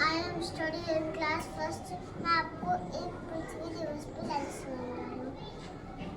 I am study in class first. मैं आपको एक पृथ्वी दिवस पर लाइन सुना रहा हूँ।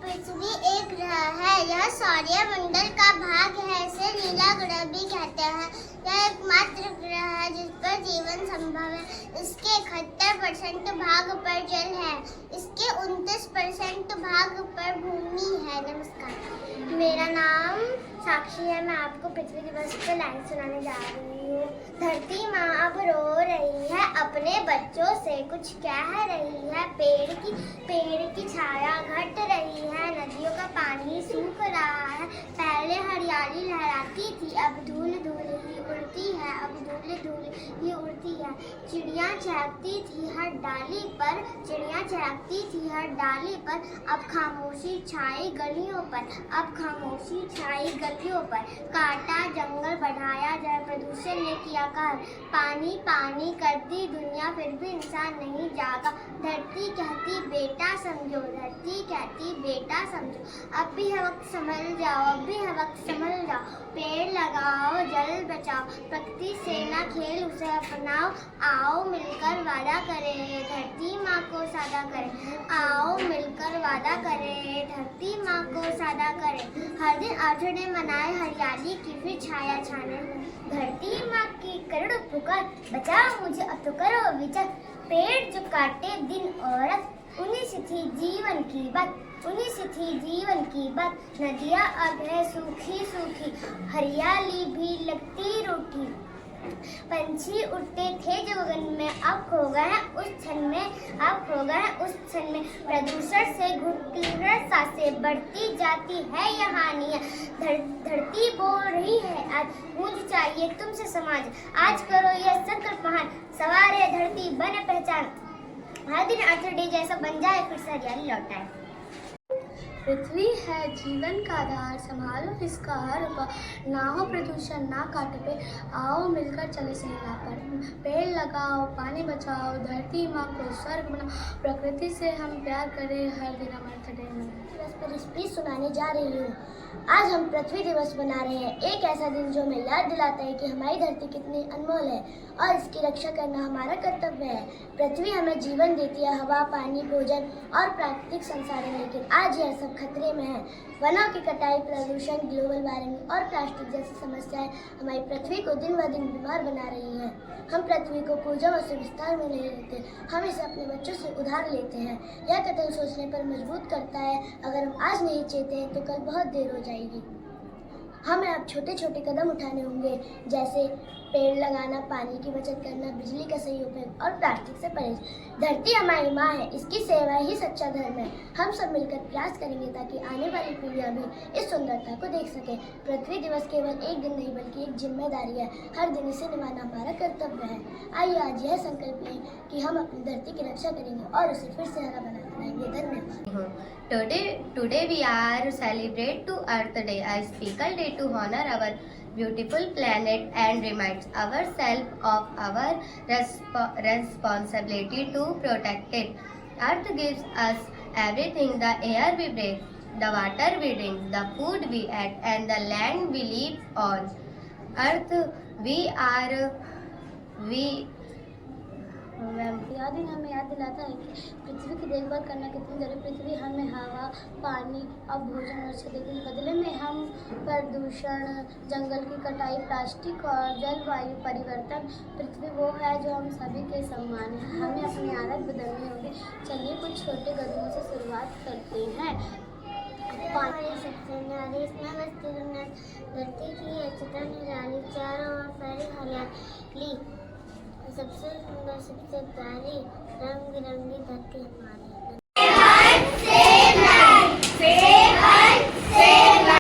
पृथ्वी एक ग्रह है, यह सौरमंडल का भाग है। इसे नीला ग्रह भी कहते हैं। यह एकमात्र ग्रह है जिस पर जीवन संभव है। इसके 71% भाग पर जल है। इसके 29% भाग पर भूमि है। नमस्कार, मेरा नाम साक्षी है। मैं आपको पृथ्वी दिवस पर लाइन सुनाने जा रही हूँ। धरती माँ अब रो रही है, अपने बच्चों से कुछ कह रही है। पेड़ की छाया घट रही है, नदियों का पानी सूख रहा है। पहले हरियाली लहराती थी, अब धूल धूल ही उड़ती है। अब धूल धूल ही उड़ती है। चिड़िया चहकती थी हर डाली पर, चिड़िया चहकती थी हर डाली पर। अब खामोशी छाई गलियों पर, अब खामोशी छाई गलियों पर। काटा जंगल बढ़ाया जाए, प्रदूषण ने किया कहर। पानी पानी करती दुनिया, फिर भी इंसान नहीं जागा। धरती कहती बेटा समझो, धरती कहती बेटा समझो। अब भी है वक्त संभल जाओ, अब भी है वक्त संभल जाओ। पेड़ लगाओ, जल बचाओ, प्रकृति से ना खेल उसे अपनाओ। आओ मिलकर वादा करें, धरती माँ को सादा करें। आओ मिलकर वादा करें, धरती माँ को सादा करें। हर दिन अर्थ डे मनाए, हरियाली की फिर छाया छाने। धरती माँ की करोड़ पुकार, बचाओ मुझे अब तो करो विचार। पेड़ जो काटे दिन और रात, उन्हीं से थी जीवन की बात, उन्हीं से थी जीवन की बात। नदियाँ अब है सूखी सूखी, हरियाली भी लगती रूठी। पंछी उड़ते थे जो गगन में, अब खो गए हैं उस क्षण में, अब खो गए हैं उस क्षण में। प्रदूषण से घुटती सांसें बढ़ती जाती है यह हानियाँ। धरती बोल रही है आज, गूंज चाहिए तुमसे समाज। आज करो यह संकल्प महान, सवारे धरती बने पहचान। हर दिन अर्थ डे जैसा बन जाए, फिर से हरियाली लौटाए। पृथ्वी है जीवन का आधार, संभालो इसका हर उपाय। ना हो प्रदूषण ना काटो पेड़, आओ मिलकर चले सही राह पर। पेड़ लगाओ, पानी बचाओ, धरती माँ को स्वर्ग बनाओ। प्रकृति से हम प्यार करें, हर दिन हम अर्थ डे दिवस पर स्पीच सुनाने जा रही हूँ। आज हम पृथ्वी दिवस मना रहे हैं, एक ऐसा दिन जो हमें याद दिलाता है कि हमारी धरती कितनी अनमोल है और इसकी रक्षा करना हमारा कर्तव्य है। पृथ्वी हमें जीवन देती है, हवा, पानी, भोजन और प्राकृतिक संसाधन, लेकिन आज यह सब खतरे में है। वनों की कटाई, प्रदूषण, ग्लोबल वार्मिंग और प्लास्टिक जैसी समस्याएं हमारी पृथ्वी को दिन ब दिन बीमार बना रही हैं। हम पृथ्वी को पूजा और विस्तार में नहीं लेते, हम इसे अपने बच्चों से उधार लेते हैं। यह कदम सोचने पर मजबूर करता है, अगर हम आज नहीं चेते तो कल बहुत देर हो जाएगी। हमें अब छोटे छोटे कदम उठाने होंगे, जैसे पेड़ लगाना, पानी की बचत करना, बिजली का सही उपयोग और प्लास्टिक से परहेज। धरती हमारी माँ है, इसकी सेवा ही सच्चा धर्म है। हम सब मिलकर प्रयास करेंगे ताकि आने वाली पीढ़ियाँ भी इस सुंदरता को देख सकें। पृथ्वी दिवस केवल एक दिन नहीं बल्कि एक जिम्मेदारी है, हर दिन इसे निभाना हमारा कर्तव्य है। आइए आज यह संकल्प लें कि हम अपनी धरती की रक्षा करेंगे और उसे फिर से हरा बनाएंगे। धन्यवाद। Today we are celebrate to Earth Day, a special day to honor our beautiful planet and reminds ourselves of our responsibility to protect it. Earth gives us everything: the air we breathe, the water we drink, the food we eat, and the land we live on. Earth, we यह दिन हमें याद दिलाता है कि पृथ्वी की देखभाल करना कितनी जरूरी। पृथ्वी हमें हवा, पानी और भोजन और देती है, बदले में हम प्रदूषण, जंगल की कटाई, प्लास्टिक और जलवायु परिवर्तन। पृथ्वी वो है जो हम सभी के सम्मान है। हमें अपनी आदत बदलनी होगी। चलिए कुछ छोटे कदमों से शुरुआत करते हैं। पानी सबसे न्यारी, इसमें बसती दुनिया, धरती की है चित्र निराली, चारों ओर फैली हरियाली, सबसे सुंदर सबसे प्यारी, रंग बिरंगी धरती हमारी।